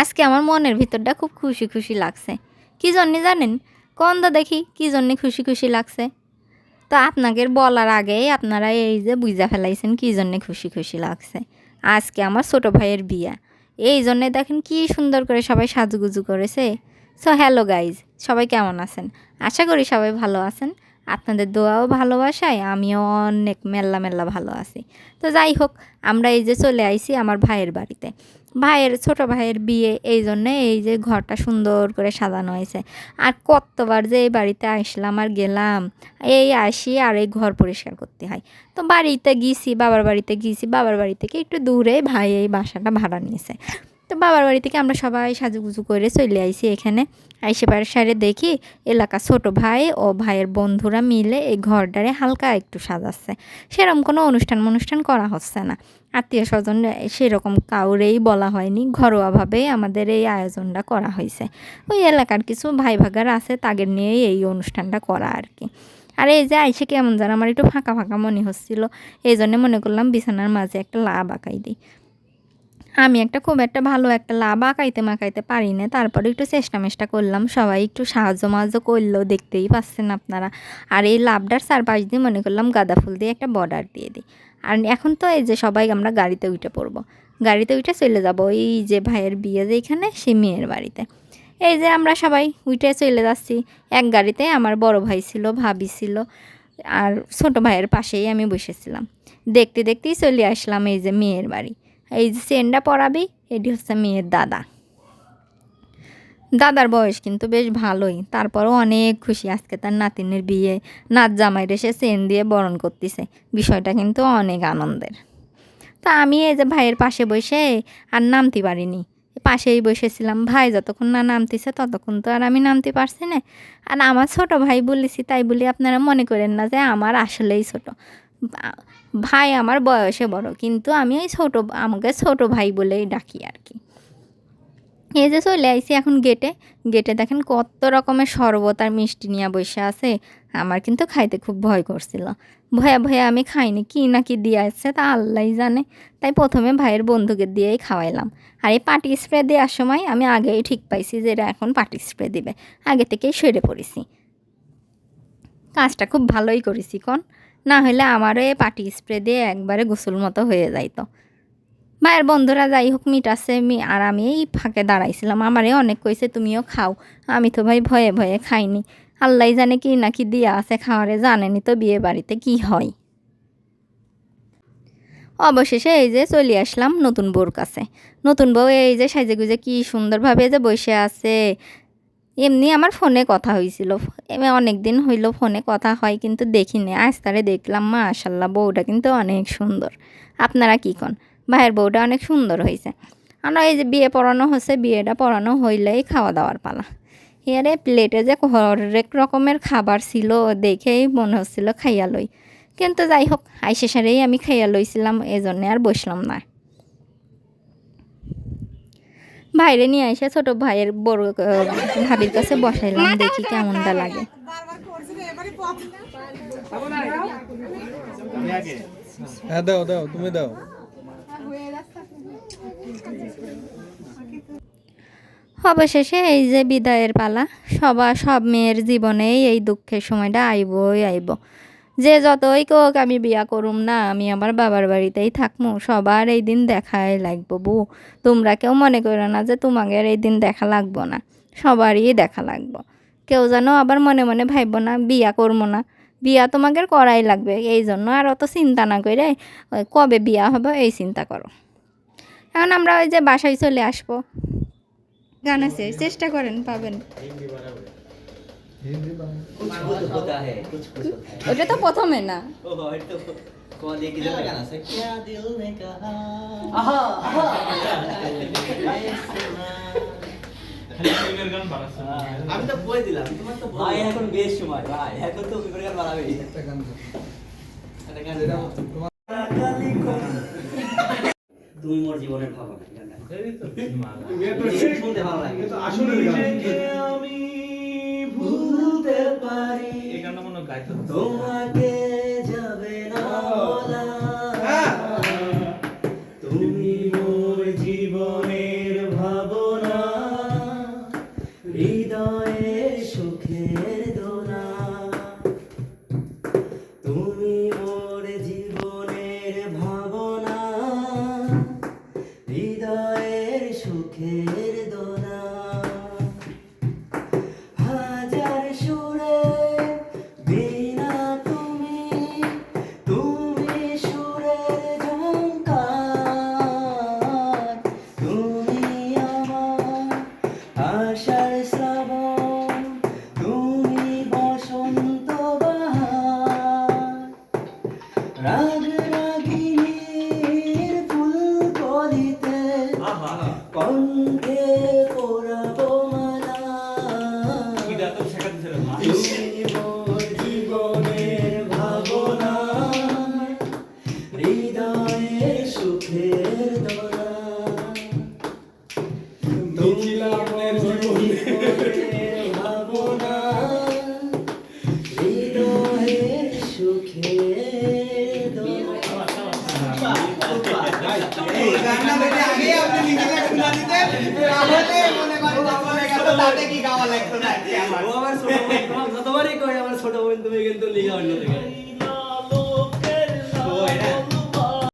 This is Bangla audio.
আজকে আমার মনের ভিতরটা খুব খুশি খুশি লাগছে। কী জন্যে জানেন? কোন দা দেখি কী জন্যে খুশি খুশি লাগছে। তো আপনাদের বলার আগেই আপনারা এই যে বুঝা ফেলাইছেন কী জন্যে খুশি খুশি লাগছে। আজকে আমার ছোটো ভাইয়ের বিয়া, এই জন্যে দেখেন কী সুন্দর করে সবাই সাজুগুজু করেছে। সো হ্যালো গাইজ, সবাই কেমন আছেন? আশা করি সবাই ভালো আছেন। আপনাদের দোয়াও ভালোবাসায় আমিও অনেক মেল্লা মেল্লা ভালো আছি। তো যাই হোক, আমরা এই যে চলে আইছি আমার ভাইয়ের বাড়িতে। ভাইয়ের ছোটো ভাইয়ের বিয়ে, এই জন্যে এই যে ঘরটা সুন্দর করে সাজানো হয়েছে। আর কতবার যে এই বাড়িতে আসলাম আর গেলাম, এই আসি আর এই ঘর পরিষ্কার করতে হয়। তো বাড়িতে গিয়েছি, বাবার বাড়িতে গিয়েছি, বাবার বাড়ি থেকে একটু দূরে ভাই এই বাসাটা ভাড়া নিয়েছে। তো বাবার বাড়ি থেকে আমরা সবাই সাজুগুজু করে চলে আইছি এখানে। আইসে সাইডে দেখি এলাকা ছোট ভাই ও ভাইয়ের বন্ধুরা মিলে এই ঘরটারে হালকা একটু সাজাচ্ছে। সেরকম কোনো অনুষ্ঠান করা হচ্ছে না, আত্মীয় স্বজন সেরকম কাউরেই বলা হয়নি, ঘরোয়াভাবেই আমাদের এই আয়োজনটা করা হয়েছে। ওই এলাকার কিছু ভাই ভাগার আছে, তাদের নিয়েই এই অনুষ্ঠানটা করা আর কি। আর এই যে আইসে কেমন যেন আমার একটু ফাঁকা ফাঁকা মনে হচ্ছিলো, এই জন্যে মনে করলাম বিছানার মাঝে একটা লাভ আঁকাই দিই। আমি খুব একটা ভালো একটা লাভ আঁকাইতে পারি না, তারপরে একটু চেষ্টা করলাম, সবাই একটু সাহায্য করলো, দেখতেই পাচ্ছেন আপনারা। আর এই লাভটার চারপাশ দিয়ে মনে করলাম গাঁদা ফুল দিয়ে একটা বর্ডার দিয়ে দিই। আর এখন তো এই যে সবাই আমরা গাড়িতে উঠে পড়বো, গাড়িতে উঠে চলে যাব এই যে ভাইয়ের বিয়ে যেখানে সে মেয়ের বাড়িতে। এই যে আমরা সবাই উঠে চলে যাচ্ছি এক গাড়িতে। আমার বড় ভাই ছিল, ভাবি ছিল, আর ছোট ভাইয়ের পাশেই আমি বসেছিলাম। দেখতেই চলে আসলাম এই যে মেয়ের বাড়ি। এই যে চেনটা পরাবি, এটি হচ্ছে মেয়ের দাদার বয়স কিন্তু বেশ ভালোই, তারপরও অনেক খুশি আজকে তার নাতিনের বিয়ে। নাত জামাইয়ের এসে চেন দিয়ে বরণ করতেছে, বিষয়টা কিন্তু অনেক আনন্দের। তা আমি এই যে ভাইয়ের পাশে বসে আর নামতে পারিনি, পাশেই বসেছিলাম। ভাই যতক্ষণ না নামতেছে ততক্ষণ তো আর আমি নামতে পারছি না। আর আমার ছোট ভাই বলেছি তাই বলি আপনারা মনে করেন না যে আমার আসলেই ছোট ভাই, আমার বয়সে বড়, কিন্তু আমি ওই আমাকে ছোট ভাই বলেই ডাকি আর কি। এই যে চলে আইসি এখন গেটে দেখেন কত রকমের শরবত আর মিষ্টি নিয়ে বসে আছে। আমার কিন্তু খাইতে খুব ভয় করছিল, ভয়ে আমি খাইনি, কি না কি দিয়ে আসছে তা আল্লাহই জানে। তাই প্রথমে ভাইয়ের বন্ধুকে দিয়েই খাওয়াইলাম। আর এই পাটি স্প্রে দেওয়ার সময় আমি আগেই ঠিক পাইছি যে এরা এখন পাটি স্প্রে দিবে, আগে থেকেই সরে পড়েছি। কাজটা খুব ভালোই করেছি না হলে আমারও এই পাটি স্প্রে দিয়ে একবারে গোসল মতো হয়ে যাইতো। ভাইয়ের বন্ধুরা যাই হোক মিটাছে, আর আমি এই ফাঁকে দাঁড়াইছিলাম। আমারে অনেক কইছে তুমিও খাও, আমি তো ভাই ভয়ে খাইনি। আল্লাহ জানে কি না কি দিয়া আছে খাওয়ারে, জানেনি তো বিয়ে বাড়িতে কি হয়। অবশেষে এই যে চলে আসলাম নতুন বউর কাছে। নতুন বউ এই যে সাজে গুজে কি সুন্দরভাবে যে বসে আছে। এমনি আমার ফোনে কথা হয়েছিল, অনেক দিন হইলো ফোনে কথা হয় কিন্তু দেখিনি, আজ তারে দেখলাম। মাশাল্লাহ, বউটা কিন্তু অনেক সুন্দর। আপনারা কি কন? ভাইয়ের বউটা অনেক সুন্দর হয়েছে। আমরা এই যে বিয়ে পড়ানো হচ্ছে, বিয়েটা পড়ানো হইলেই খাওয়া দাওয়ার পালা। এরে প্লেটে যে হরেক রকমের খাবার ছিল, দেখেই মনে হচ্ছিল খাইয়া লই, কিন্তু যাই হোক আইসে সারেই আমি খাইয়া লইছিলাম, এজন্যে আর বসলাম না। ভাইরে নিয়ে এসে ছোট ভাইয়ের বড় ভাবির কাছে বসাইলাম, দেখি কেমনটা লাগে। দাও তুমি দাও। অবশেষে এই যে বিদায়ের পালা। সব মেয়ের জীবনেই এই দুঃখের সময়টা আইব। যে যতই কোক আমি বিয়া করুম না, আমি আমার বাবার বাড়িতেই থাকবো, সবার এই দিন দেখাই লাগবো। বউ, তোমরা কেউ মনে করো না যে তোমাদের এই দিন দেখা লাগবো না, সবারই দেখা লাগবো। কেউ যেন আবার মনে মনে ভাববো না বিয়া করবো না, বিয়া তোমাদের করাই লাগবে। এই জন্য আর অত চিন্তা না করে কবে বিয়া হবে এই চিন্তা করো। এখন আমরা ওই যে বাসায় চলে আসবো। গান আছে, চেষ্টা করেন পাবেন। ওটা তো প্রথমে না। আমি তো বই দিলাম, তোমার তো ভাই এখন বেশ সময়, ভাই এখন তো গান বানাবে। তুমি মোর জীবনের ভাবনা, শুনতে ভালো লাগে। আমি ভুলতে পারি, তোমাকে যাবে না বলা, তুমি মোর জীবনের ভাবনা। সুখের দোলা হাজার সুরে বিনা তুমি তুমি সুরের ঝংকার তুমি আমার আশার শ্রাবণ তুমি বসন্ত বাহার রাগ রাগিনীর ফুল কলিতে কণ্ঠে পরাবো মালা তুমি মোর জীবনের ভাবনা হৃদয়ের সুখের দোলা দেখিলামের জীবনের ভাবনা হৃদয়ের সুখের দোলা এই গানটা যদি আগে আপনি নিজেকে শোনা দিতেন তাহলে মনে করেন চলে গেল তাতে কি গাওয়া লাগতো না ও আমার ছোট বোন, তোমার যতবারই কই আমার ছোট বোন তুমি কিন্তু লিগা অন্য থেকে